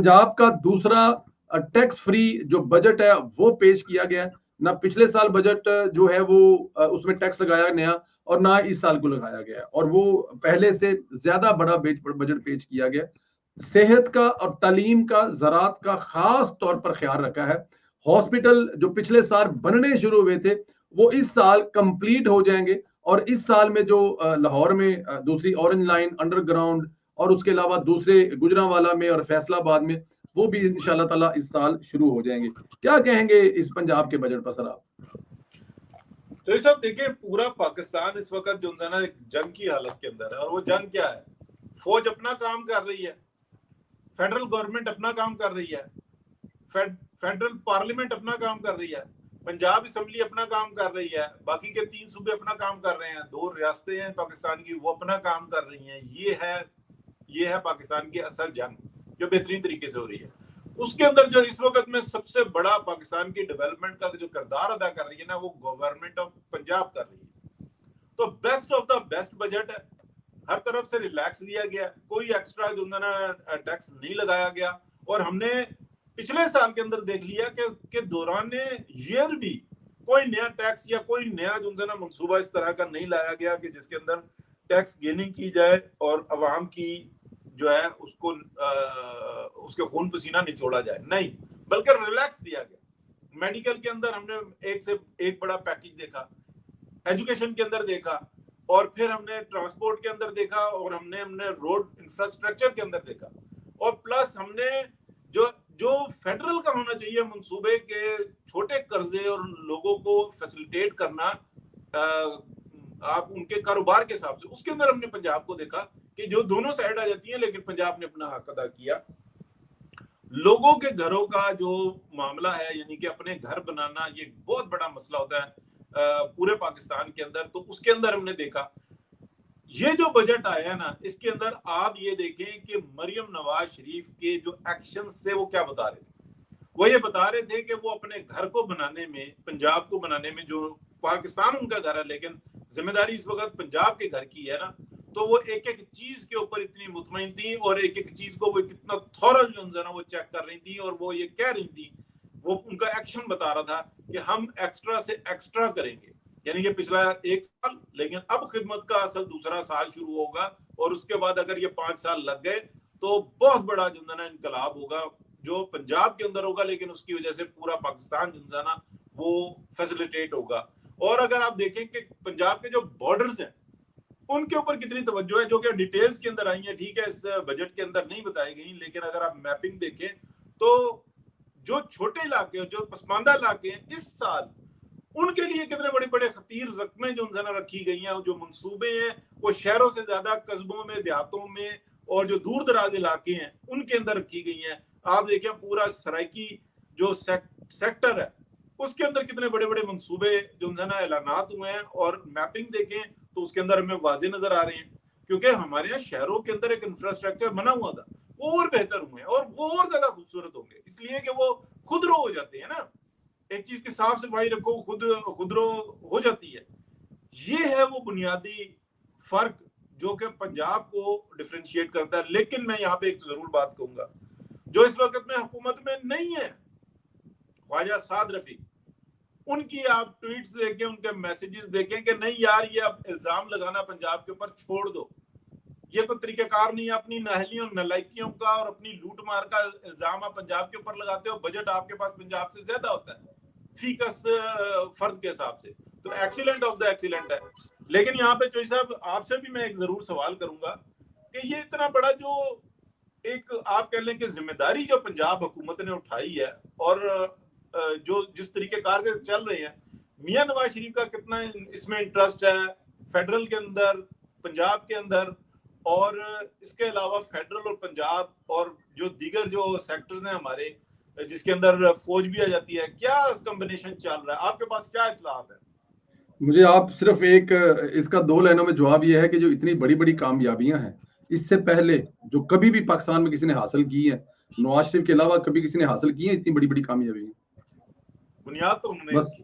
पंजाब का दूसरा tax free जो बजट है वो पेश किया गया है। ना पिछले साल बजट जो है वो उसमें टैक्स लगाया नया, और ना इस साल को लगाया गया, और वो पहले से ज्यादा बड़ा बजट पेश किया गया। सेहत का और तालीम का, ज़राअत का खास तौर पर ख्याल रखा है। हॉस्पिटल जो पिछले साल बनने शुरू हुए थे वो इस साल कंप्लीट हो जाएंगे, और इस साल में जो लाहौर में दूसरी ऑरेंज लाइन अंडरग्राउंड, और उसके अलावा दूसरे गुजरांवाला में और फैसलाबाद में, वो भी इंशाल्लाह ताला इस साल शुरू हो जाएंगे। क्या कहेंगे इस पंजाब के बजट पर सर आप? तो ये सब देखिए, पूरा पाकिस्तान इस वक्त जो है ना एक जंग की हालत के अंदर है। और वो जंग क्या है? फौज अपना काम कर रही है, फेडरल गवर्नमेंट अपना काम कर रही है, फेडरल पार्लियामेंट अपना काम कर रही है, पंजाब असेंबली अपना काम कर रही है, बाकी के 3 सूबे अपना काम कर रहे हैं, 2 रियासतें हैं पाकिस्तान की वो अपना काम कर रही हैं। ये है पाकिस्तान की असल जंग जो बेहतरीन तरीके से हो रही है। उसके अंदर जो इस वक्त में सबसे बड़ा पाकिस्तान की डेवलपमेंट का जो किरदार अदा कर रही है ना, वो गवर्नमेंट ऑफ पंजाब कर रही है। तो best of the best budget है। हर तरफ से रिलैक्स दिया गया, कोई एक्स्ट्रा जो है ना टैक्स नहीं लगाया गया। और हमने पिछले साल के अंदर देख लिया कि दौरान ईयर भी कोई नया टैक्स या कोई नया जो है ना मंसूबा इस तरह का नहीं लाया गया कि जिसके अंदर टैक्स गेनिंग की जाए और अवाम की जो है उसको उसके खून पसीना निचोड़ा जाए। नहीं, बल्कि रिलैक्स दिया गया। मेडिकल के अंदर हमने एक से एक बड़ा पैकेज देखा, एजुकेशन के अंदर देखा, और फिर हमने ट्रांसपोर्ट के अंदर देखा, और हमने रोड इंफ्रास्ट्रक्चर के अंदर देखा, और प्लस हमने जो जो फेडरल का होना चाहिए मंसूबे के छोटे कर्जे और लोगों को फैसिलिटेट करना आप उनके कारोबार के हिसाब से, उसके अंदर हमने पंजाब को देखा कि जो दोनों साइड आ जाती है, लेकिन पंजाब ने अपना हक अदा किया। लोगों के घरों का जो मामला है, यानी कि अपने घर बनाना, ये बहुत बड़ा मसला होता है पूरे पाकिस्तान के अंदर। तो उसके अंदर हमने देखा ये जो बजट आया ना, इसके अंदर आप ये देखें कि मरियम नवाज शरीफ के जो एक्शंस थे वो क्या बता रहे थे। वो ये बता रहे थे कि वो अपने घर को बनाने में, पंजाब को बनाने में, जो पाकिस्तान उनका घर है लेकिन जिम्मेदारी इस वक्त पंजाब के घर की है ना, तो वो एक एक चीज के ऊपर इतनी मुतमईन थी, और एक एक चीज को वो कितना थॉरल जो है ना वो चेक कर रही थी, और वो ये कह रही थी, वो उनका एक्शन बता रहा था कि हम एक्स्ट्रा से एक्स्ट्रा करेंगे। यानी कि पिछला 1 साल, लेकिन अब खिदमत का असल दूसरा साल शुरू होगा, और उसके बाद अगर ये 5 साल लग गए तो बहुत बड़ा जो है ना इनकलाब होगा जो पंजाब के अंदर होगा, लेकिन उसकी वजह से पूरा पाकिस्तान जो है ना वो फैसिलिटेट होगा। और अगर आप देखें कि पंजाब के जो बॉर्डर्स हैं उनके ऊपर कितनी तवज्जो है, जो कि डिटेल्स के अंदर आई है, ठीक है, इस बजट के अंदर नहीं बताई गई, लेकिन अगर आप मैपिंग देखें तो जो छोटे इलाके, जो पसमानदा इलाके हैं, इस साल उनके लिए कितने बड़े बड़े खतीर रकमें जो रखी गई हैं, जो मंसूबे हैं वो शहरों से ज्यादा कस्बों में, देहातों में, और जो दूर दराज इलाके हैं उनके अंदर रखी गई हैं। आप देखें पूरा सराइकी जो सेक्टर है उसके अंदर कितने बड़े बड़े मंसूबे जो है ना ऐलानात हुए हैं, और मैपिंग देखें तो उसके अंदर हमें वाजे नजर आ रहे हैं। क्योंकि हमारे यहाँ शहरों के अंदर एक इंफ्रास्ट्रक्चर बना हुआ था, वो और बेहतर हुए हैं, और वो और ज्यादा खूबसूरत होंगे, इसलिए कि वो खुदरो हो जाते हैं ना। एक चीज की साफ सफाई रखो, खुदरो हो जाती है। ये है वो बुनियादी फर्क जो कि पंजाब को डिफरेंशिएट करता है। लेकिन मैं यहाँ पे एक जरूर बात कहूंगा, जो इस वक्त में हुकूमत में नहीं है, ख्वाजा साद रफीक, उनकी आप ट्वीट्स देखें, उनके मैसेजेस देखें कि नहीं यार, ये अब इल्जाम लगाना पंजाब के ऊपर छोड़ दो, ये कोई तरीकाकार नहीं है। अपनी नाहलियों नलायकियों का और अपनी लूट मार का इल्जाम आप पंजाब के ऊपर लगाते हो, बजट आपके पास पंजाब से ज्यादा होता है फीकस फर्द के हिसाब से, तो एक्सीलेंट ऑफ द एक्सीलेंट है। लेकिन यहाँ पे चोई साहब आपसे भी मैं एक जरूर सवाल करूंगा कि ये इतना बड़ा जो एक आप कह लें कि जिम्मेदारी जो पंजाब हुकूमत ने उठाई है, और जो जिस तरीके कार से चल रहे हैं, मियां नवाज शरीफ का कितना इसमें इंटरेस्ट है फेडरल के अंदर, पंजाब के अंदर, और इसके अलावा फेडरल और पंजाब और जो दीगर जो सेक्टर्स हैं हमारे जिसके अंदर फौज भी आ जाती है, क्या कॉम्बिनेशन चल रहा है? आपके पास क्या इत्तलात है? मुझे आप सिर्फ एक इसका 2 लाइनों में जवाब यह है कि जो इतनी बड़ी बड़ी कामयाबियां हैं इससे पहले जो कभी भी पाकिस्तान में किसी ने हासिल की है, नवाज शरीफ के अलावा कभी किसी ने हासिल की है इतनी बड़ी बड़ी कामयाबी? बुनियाद तो उन्होंने बस,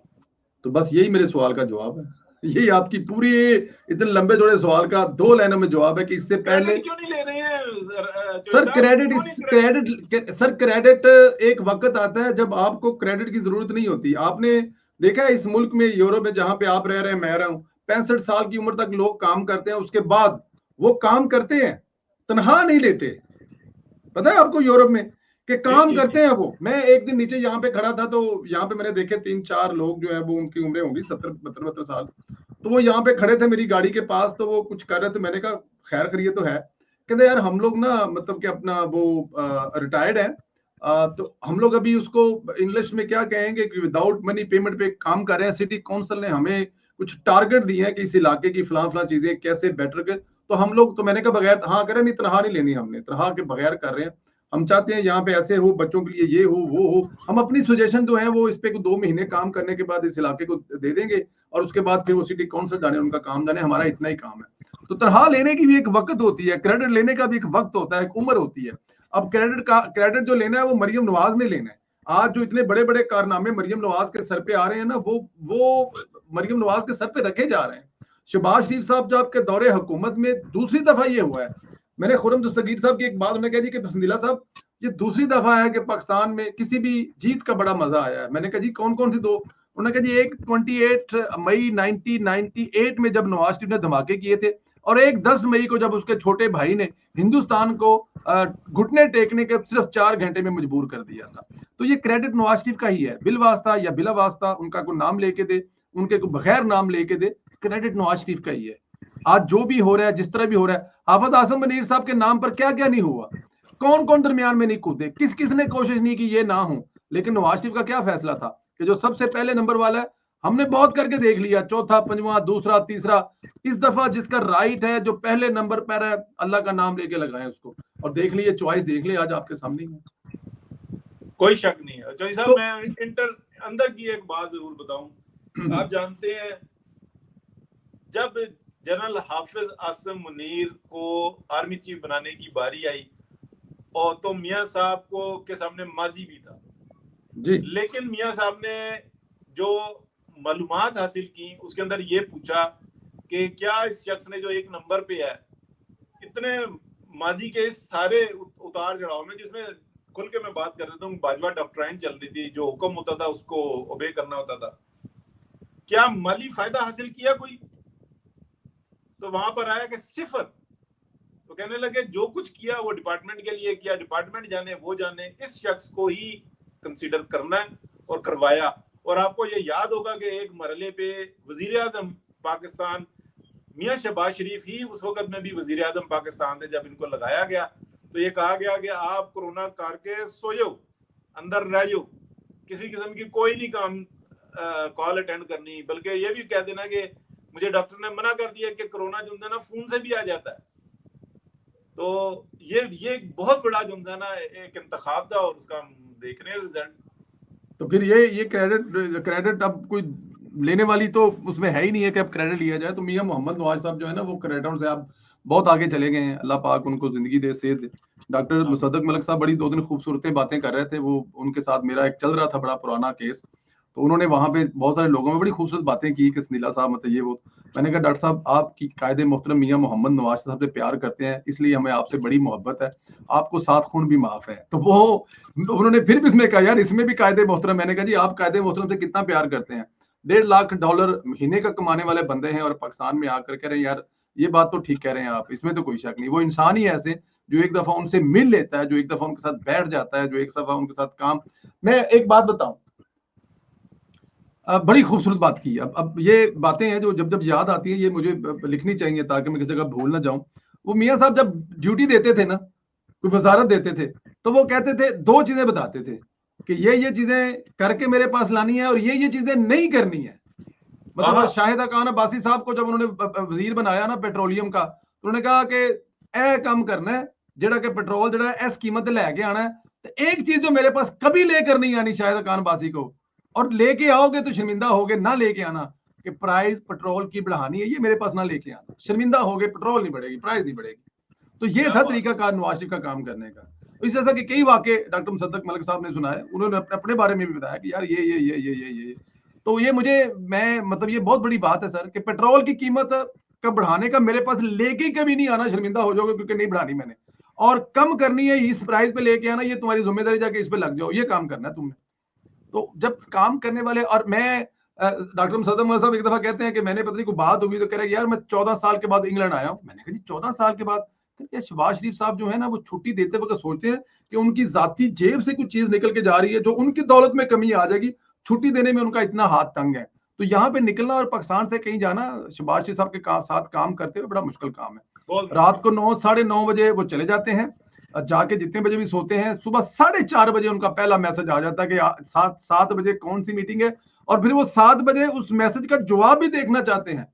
तो बस यही मेरे सवाल का जवाब है। यही आपकी पूरी इतने लंबे जोड़े सवाल का 2 लाइनों में जवाब है कि इससे पहले क्यों नहीं ले रहे हैं सर सर क्रेडिट एक वक्त आता है जब आपको क्रेडिट की जरूरत नहीं होती। आपने देखा है इस मुल्क में, यूरोप में, जहां पे आप रह रहे हैं, मैं रहा हूं, 65 साल की उम्र तक लोग काम करते हैं, उसके बाद वो काम करते हैं, तनख्वाह नहीं लेते। पता है आपको यूरोप में कि काम करते हैं वो। मैं एक दिन नीचे यहाँ पे खड़ा था, तो यहाँ पे मैंने देखे 3-4 लोग जो है वो, उनकी उम्रें होंगी 70-72 साल, तो वो यहाँ पे खड़े थे मेरी गाड़ी के पास, तो वो कुछ कर रहे थे। मैंने कहा खैर खैरियत तो है? कहते यार हम लोग ना मतलब कि अपना वो रिटायर्ड है, तो हम लोग अभी उसको इंग्लिश में क्या कहेंगे कि विदाउट मनी पेमेंट पे काम कर रहे हैं। सिटी काउंसिल ने हमें कुछ टारगेट दिए हैं कि इस इलाके की फलां फलां चीजें कैसे बेटर कर, तो हम लोग, तो मैंने कहा बगैर, हाँ करें, नहीं तनख्वाह नहीं लेनी, हमने तनख्वाह के बगैर कर रहे हैं, हम चाहते हैं यहाँ पे ऐसे हो, बच्चों के लिए ये हो वो हो। हम अपनी सजेशन जो है वो इस पे 2 महीने काम करने के बाद इस इलाके को दे देंगे, और उसके बाद फिर वो सिटी काउंसिल जाने, उनका काम जाने, हमारा इतना ही काम है। तो तनख्वाह लेने की भी एक वक्त होती है, क्रेडिट लेने का भी एक वक्त होता है, एक उम्र होती है। अब क्रेडिट जो लेना है वो मरियम नवाज ने लेना है। आज जो इतने बड़े बड़े कारनामे मरियम नवाज के सर पे आ रहे हैं ना, वो मरियम नवाज के सर पे रखे जा रहे हैं। शहबाज शरीफ साहब जब के दौरे हुकूमत में दूसरी दफा ये हुआ है। मैंने खुर्रम दस्तगीर साहब की एक बात उन्हें कह दी कि पसंदीला साहब, ये दूसरी दफा है कि पाकिस्तान में किसी भी जीत का बड़ा मजा आया है। मैंने कहा जी कौन कौन सी दो? उन्होंने कहा जी एक 28 मई 1998 में जब नवाज शरीफ ने धमाके किए थे, और एक 10 मई को जब उसके छोटे भाई ने हिंदुस्तान को घुटने टेकने के सिर्फ 4 घंटे में मजबूर कर दिया था। तो ये क्रेडिट नवाज शरीफ का ही है, बिल वास्ता या बिला वास्ता, उनका कोई नाम लेके दे, उनके को बगैर नाम लेके दे, क्रेडिट नवाज शरीफ का ही है। आज जो भी हो रहा है, जिस तरह भी हो रहा है, हाफिज आसम मुनीर साहब के नाम पर क्या क्या नहीं हुआ, कौन कौन दरमियान में नहीं कूदे, किस किस ने कोशिश नहीं की ये ना हो। लेकिन नवाज शरीफ का क्या फैसला था कि जो सबसे पहले नंबर वाला है, हमने बहुत करके देख लिया, चौथा, पंजवां, दूसरा, तीसरा, इस दफा जिसका राइट है, जो पहले नंबर पर है, अल्लाह का नाम लेके लगाए उसको, और देख लीजिए चॉइस देख ली आज आपके सामने है। कोई शक नहीं है। चौधरी साहब, मैं अंदर की एक बात जरूर बताऊं। आप जानते हैं जब जनरल हाफिज आसिम मुनीर को आर्मी चीफ बनाने की बारी आई, और तो मियां साहब को के सामने माजी भी था जी, लेकिन मियां साहब ने जो मालूमात हासिल की उसके अंदर ये पूछा कि क्या इस शख्स ने जो एक नंबर पे है, इतने माजी के इस सारे उतार चढ़ाव में, जिसमें खुल के मैं बात कर देता हूँ, बाजवा डॉक्ट्राइन चल रही थी, जो हुक्म होता था उसको ओबे करना होता था, क्या माली फायदा हासिल किया कोई? तो वहां पर आया कि सिफर। तो कहने लगे जो कुछ किया वो डिपार्टमेंट के लिए किया, डिपार्टमेंट जाने वो जाने, इस शख्स को ही कंसीडर करना है और करवाया। और आपको ये याद होगा कि एक मरहले पे वजीर आजम पाकिस्तान मियां शहबाज शरीफ ही उस वक्त में भी वजीर आजम पाकिस्तान थे जब इनको लगाया गया, तो ये कहा गया कि आप कोरोना करके सो जाओ, अंदर रह जाओ, किसी किस्म की कोई नहीं काम कॉल अटेंड करनी, बल्कि ये भी कह देना कि मुझे डॉक्टर ने मना कर दिया कि कोरोना जो है ना फोन से भी आ जाता है। तो ये बहुत बड़ा जो है ना एक इंतखाब था, और उसका हम देख रहे हैं रिजल्ट। तो फिर ये क्रेडिट अब कोई लेने वाली तो उसमें है ही नहीं है कि अब क्रेडिट लिया जाए। तो मियां मोहम्मद नवाज साहब जो है ना, वो क्रेडिटों से आप बहुत आगे चले गए हैं, अल्लाह पाक उनको जिंदगी दे, सेहत दे। डॉक्टर मुसद्दक मलिक साहब बड़ी 2 दिन खूबसूरत बातें कर रहे थे, वो उनके साथ मेरा एक चल रहा था बड़ा पुराना केस, तो उन्होंने वहां पे बहुत सारे लोगों में बड़ी खूबसूरत बातें की कि संदीला साहब मतलब ये वो। मैंने कहा डॉक्टर साहब, आपकी कायदे मोहतरम मियां मोहम्मद नवाज साहब से प्यार करते हैं, इसलिए हमें आपसे बड़ी मोहब्बत है, आपको 7 खून भी माफ है। तो वो उन्होंने फिर भी इसमें कहा यार इसमें भी कायदे मोहतरम। मैंने कहा जी आप कायदे मोहतरम से कितना प्यार करते हैं, $1.5 लाख महीने का कमाने वाले बंदे हैं, और पाकिस्तान में आकर कह रहे हैं यार ये बात तो ठीक कह रहे हैं आप, इसमें तो कोई शक नहीं। वो इंसान ही ऐसे जो एक दफा उनसे मिल लेता है, जो एक दफा उनके साथ बैठ जाता है, जो एक दफा उनके साथ काम। मैं एक बात बताऊं, बड़ी खूबसूरत बात की। अब ये बातें हैं जो जब जब याद आती है ये मुझे लिखनी चाहिए ताकि मैं किसी जगह भूल ना जाऊं। वो मियां साहब जब ड्यूटी देते थे ना, कोई वजारत देते थे, तो वो कहते थे 2 चीजें बताते थे कि ये चीजें करके मेरे पास लानी है और ये चीजें नहीं करनी है। मतलब शाहिद खान अब्बासी साहब को जब उन्होंने वजीर बनाया ना पेट्रोलियम का, तो उन्होंने कहा कि ए काम करना है जेड़ा कि पेट्रोल जेड़ा है इस कीमत लेके आना है, तो एक चीज जो मेरे पास कभी लेकर नहीं आनी शाहिद खान अब्बासी को, और लेके आओगे तो शर्मिंदा होगे, ना लेके आना कि प्राइस पेट्रोल की बढ़ानी है, ये मेरे पास ना लेके आना, शर्मिंदा होगे, पेट्रोल नहीं बढ़ेगी, प्राइस नहीं बढ़ेगी। तो ये था तरीकाकार नवाज शरीफ का काम करने का। तो इस जैसा कि कई वाकई डॉक्टर मुसद्दक मलिक साहब ने सुनाए, उन्होंने अपने बारे में भी बताया कि यार ये तो ये मतलब ये बहुत बड़ी बात है सर कि पेट्रोल की कीमत का बढ़ाने का मेरे पास लेके कभी नहीं आना, शर्मिंदा हो जाओगे क्योंकि नहीं बढ़ानी मैंने, और कम करनी है इस प्राइस पे लेके आना, ये तुम्हारी जिम्मेदारी, जाके इस पे लग जाओ, ये काम करना है तुमने। तो जब काम करने वाले, और मैं डॉक्टर सदम साहब एक दफा कहते हैं कि मैंने पता नहीं कोई बात होगी तो कह रहे यार मैं 14 साल के बाद इंग्लैंड आया हूँ। मैंने कहा जी 14 साल के बाद? यार शहबाज शरीफ साहब जो है ना वो छुट्टी देते वक्त सोचते हैं कि उनकी जाती जेब से कुछ चीज निकल के जा रही है जो उनकी दौलत में कमी आ जाएगी, छुट्टी देने में उनका इतना हाथ तंग है। तो यहाँ पे निकलना और पाकिस्तान से कहीं जाना शहबाज शरीफ साहब के साथ काम करते हुए बड़ा मुश्किल काम है। रात को 9 साढ़े 9 बजे वो चले जाते हैं, जाके जितने बजे भी सोते हैं, सुबह 4:30 बजे उनका पहला मैसेज आ जाता है कि 7 बजे कौन सी मीटिंग है, और फिर वो 7 बजे उस मैसेज का जवाब भी देखना चाहते हैं।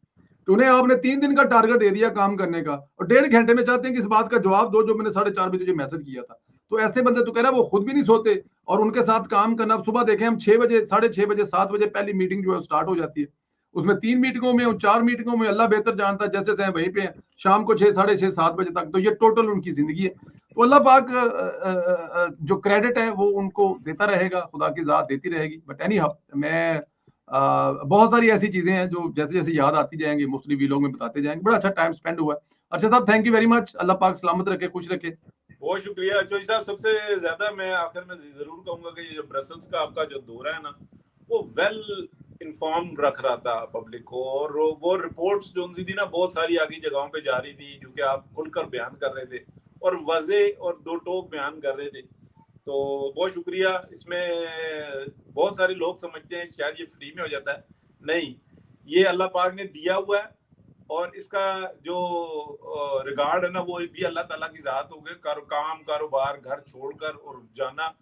तो उन्हें आपने 3 दिन का टारगेट दे दिया काम करने का, और 1.5 घंटे में चाहते हैं कि इस बात का जवाब दो जो मैंने 4:30 बजे जो मैसेज किया था। तो ऐसे बंदे तो कह रहा है वो खुद भी नहीं सोते, और उनके साथ काम करना। सुबह देखें हम 6 बजे, 6:30 बजे, 7 बजे पहली मीटिंग जो है स्टार्ट हो जाती है, उसमें 3 मीटिंगों में, 4 मीटिंगों में, अल्लाह बेहतर जानता है, जैसे चाहे वहीं पे शाम को 6, 6:30, 7 बजे तक। तो ये टोटल उनकी जिंदगी है। तो अल्लाह पाक जो क्रेडिट है वो उनको देता रहेगा, खुदा की जात देती रहेगी। बट एनी हाउ, मैं बहुत सारी ऐसी चीजें हैं जो जैसे जैसे याद आती जाएंगी मुख्तलिफ वीलॉग में बताते जाएंगे। बड़ा अच्छा टाइम स्पेंड हुआ है। अच्छा साहब, थैंक यू वेरी मच। अल्लाह पाक सलामत रखे, खुश रखे। बहुत शुक्रिया जोशी साहब। सबसे ज्यादा मैं आखिर में जरूर कहूंगा कि ये ब्रसल्स का आपका जो दौरा है ना, वो वेल इन्फॉर्म रख रहा था पब्लिक को, और वो रिपोर्ट्स जो थी ना बहुत सारी आगे जगहों पे जा रही थी, जो कि आप खुलकर बयान कर रहे थे और वजह और दो टोक बयान कर रहे थे। तो बहुत शुक्रिया। इसमें बहुत सारे लोग समझते हैं शायद ये फ्री में हो जाता है, नहीं, ये अल्लाह पाक ने दिया हुआ है, और इसका जो रिगार्ड है ना वो भी अल्लाह ताला की जात हो गए। काम कारोबार घर छोड़कर और जाना,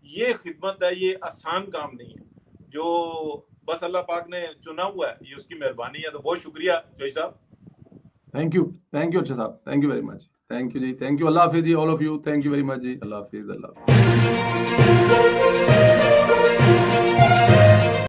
ये खिदमत है, ये आसान काम नहीं है, जो बस अल्लाह पाक ने चुना हुआ है, ये उसकी मेहरबानी है। तो बहुत शुक्रिया जोशी साहब। थैंक यू अच्छा साहब, thank you very much, thank you जी, थैंक यू, अल्लाह हाफिज जी, all of you, thank you very much जी, अल्लाह हाफिज, अल्लाह हाफिज।